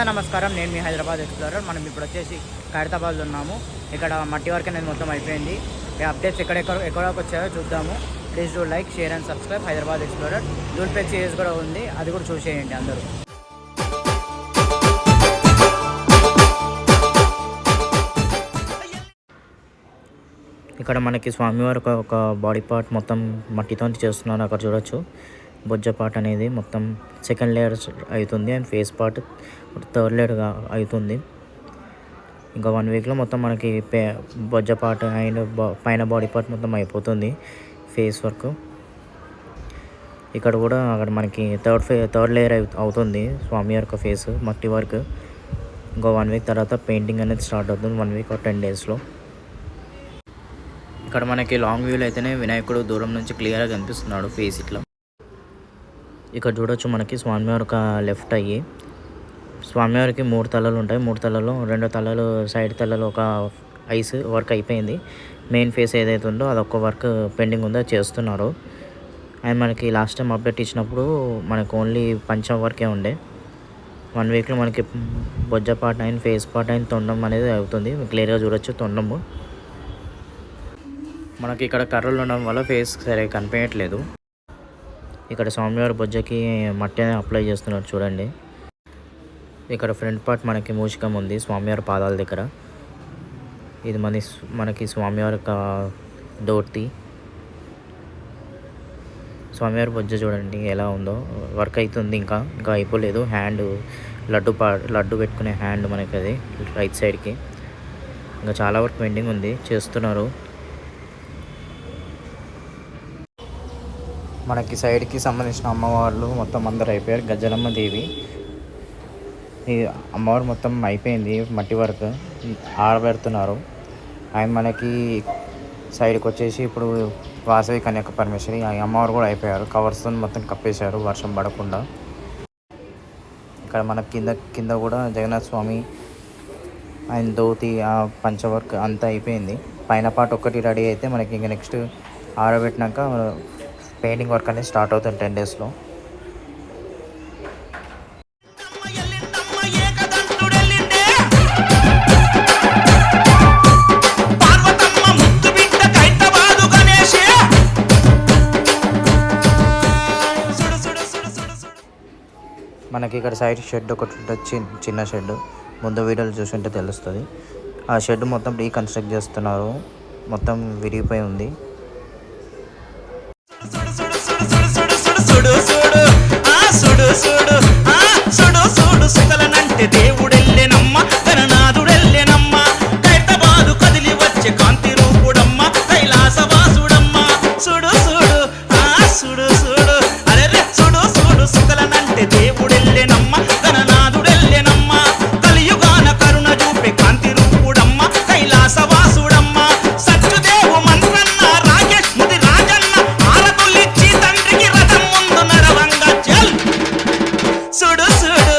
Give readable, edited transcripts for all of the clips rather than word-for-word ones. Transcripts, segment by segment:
నమస్కారం. నేను మీ హైదరాబాద్ ఎక్స్ప్లోరర్. మనం ఇప్పుడు వచ్చేసి ఖైరతాబాద్లో ఉన్నాము. ఇక్కడ మట్టి వర్క్ అనేది మొత్తం అయిపోయింది. ఈ అప్డేట్స్ ఎక్కడికి వచ్చాయో చూద్దాము. Please do like, share and subscribe Hyderabad explorer. Duplex series కూడా ఉంది, అది కూడా చూసేయండి అందరూ. ఇక్కడ మనకి స్వామివారి ఒక బాడీ పార్ట్ మొత్తం మట్టితో చేస్తున్నారు. అక్కడ చూడొచ్చు బొజ్జ పార్ట్ అనేది మొత్తం సెకండ్ లేయర్ అవుతుంది అండ్ ఫేస్ పార్ట్ థర్డ్ లేయర్గా అవుతుంది. ఇంకా 1 వీక్లో మొత్తం మనకి బొజ్జ పార్ట్ అండ్ పైన బాడీ పార్ట్ మొత్తం అయిపోతుంది ఫేస్ వర్క్. ఇక్కడ కూడా అక్కడ మనకి థర్డ్ లేయర్ అవుతుంది స్వామివారి యొక్క ఫేస్ మట్టి వర్క్. ఇంకో 1 వీక్ తర్వాత పెయింటింగ్ అనేది స్టార్ట్ అవుతుంది, 1 వీక్ 10 డేస్లో. ఇక్కడ మనకి లాంగ్ వ్యూలో అయితేనే వినాయకుడు దూరం నుంచి క్లియర్గా కనిపిస్తున్నాడు ఫేస్ ఇట్లా. ఇక్కడ చూడొచ్చు మనకి స్వామివారి ఒక లెఫ్ట్ అయ్యి స్వామివారికి 3 తలలు ఉంటాయి. 3 తలలో 2 తలలు సైడ్ తలలో ఒక ఐస్ వర్క్ అయిపోయింది. మెయిన్ ఫేస్ ఏదైతే ఉందో అదొక వర్క్ పెండింగ్ ఉందో చేస్తున్నారు. అండ్ మనకి లాస్ట్ టైం అప్డేట్ ఇచ్చినప్పుడు మనకు ఓన్లీ పంచం వర్కే ఉండే. 1 వీక్లో మనకి బొజ్జ part and face part and తొండం అనేది అవుతుంది. క్లియర్గా చూడొచ్చు తొండము. మనకి ఇక్కడ కర్రలు ఉండడం వల్ల ఫేస్ సరిగ్గా కనిపించట్లేదు. ఇక్కడ స్వామివారి బొజ్జకి మట్టి అప్లై చేస్తున్నారు చూడండి. ఇక్కడ ఫ్రంట్ పార్ట్ మనకి మూషికం ఉంది స్వామివారి పాదాల దగ్గర. ఇది మనకి స్వామివారి దోర్తి. స్వామివారి బొజ్జ చూడండి ఎలా ఉందో. వర్క్ అవుతుంది, ఇంకా అయిపోలేదు. హ్యాండ్ లడ్డు పెట్టుకునే హ్యాండ్ మనకి అది రైట్ సైడ్కి. ఇంకా చాలా వర్క్ పెండింగ్ ఉంది, చేస్తున్నారు. మనకి సైడ్కి సంబంధించిన అమ్మవార్లు మొత్తం అందరు అయిపోయారు. గజ్జలమ్మ దేవి ఈ అమ్మవారు మొత్తం అయిపోయింది మట్టి వర్క్, ఆరబెడుతున్నారు. అండ్ మనకి సైడ్కి వచ్చేసి ఇప్పుడు వాసవి కన్యక పరమేశ్వరి ఆ అమ్మవారు కూడా అయిపోయారు. కవర్స్తో మొత్తం కప్పేశారు వర్షం పడకుండా. ఇక్కడ మన కింద కూడా జగన్నాథ స్వామి అండ్ ధోతి ఆ పంచవర్క్ అంతా అయిపోయింది. పైన పార్ట్ ఒక్కటి రెడీ అయితే మనకి ఇంకా నెక్స్ట్ ఆరబెట్టినాక పెయింటింగ్ వర్క్ అనేది స్టార్ట్ అవుతుంది 10 డేస్లో. మనకి ఇక్కడ సైడ్ షెడ్ ఒకటి ఉంటుంది, చిన్న షెడ్. ముందు వీడియోలు చూసుంటే తెలుస్తుంది. ఆ షెడ్ మొత్తం రీకన్స్ట్రక్ట్ చేస్తున్నారు, మొత్తం విరిగిపోయి ఉంది. సుకలనంటే దేవుడెల్లెనమ్మ, గణనాథుడెల్లెనమ్మ, ఖైరతాబాదు కదిలి వచ్చే కాంతి రూపుడమ్మ, కైలాసవాసుడమ్మ. సుడు సుడు సుడు సుడు అరే సుడు సుడు సుకలనంటే దేవుడెల్లెనమ్మ, గణనాథుడెల్లెనమ్మ, కలియుగాన కరుణ చూపే కాంతి రూపుడమ్మ, కైలాసవాసుడమ్మ. సత్యుదేవు మంత్రన్న రాకేష్ ముది రాజన్న ఆరతులిచ్చి తండ్రికి రథం ముందు నడవంగా చల్. సుడు సుడు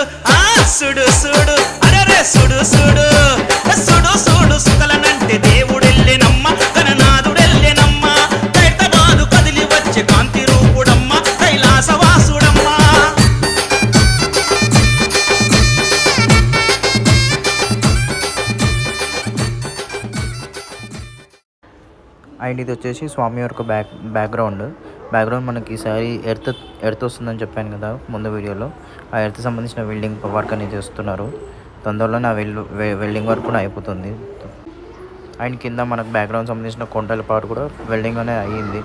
సుడు సుడు అరే సుడు సుడు సుడు సుడు సుకలనంటే దేవుడెల్లెనమ్మ, గణనాథుడెల్లెనమ్మ, ఖైరతాబాదు కదిలి వచ్చే కాంతి రూపుడమ్మ, కైలాసవాసుడమ్మ. అండ్ ఇది వచ్చేసి స్వామివారి ఒక బ్యాక్గ్రౌండ్ మనకి ఈసారి ఎర్త్ వస్తుందని చెప్పాను కదా ముందు వీడియోలో. ఆ ఎర్త్ సంబంధించిన వెల్డింగ్ వర్క్ అనేది చేస్తున్నారు. తొందరలోనే ఆ వెల్డింగ్ వర్క్ కూడా అయిపోతుంది. అండ్ కింద మనకు బ్యాక్గ్రౌండ్ సంబంధించిన కొండల పాటు కూడా వెల్డింగ్ అనేది అయ్యింది.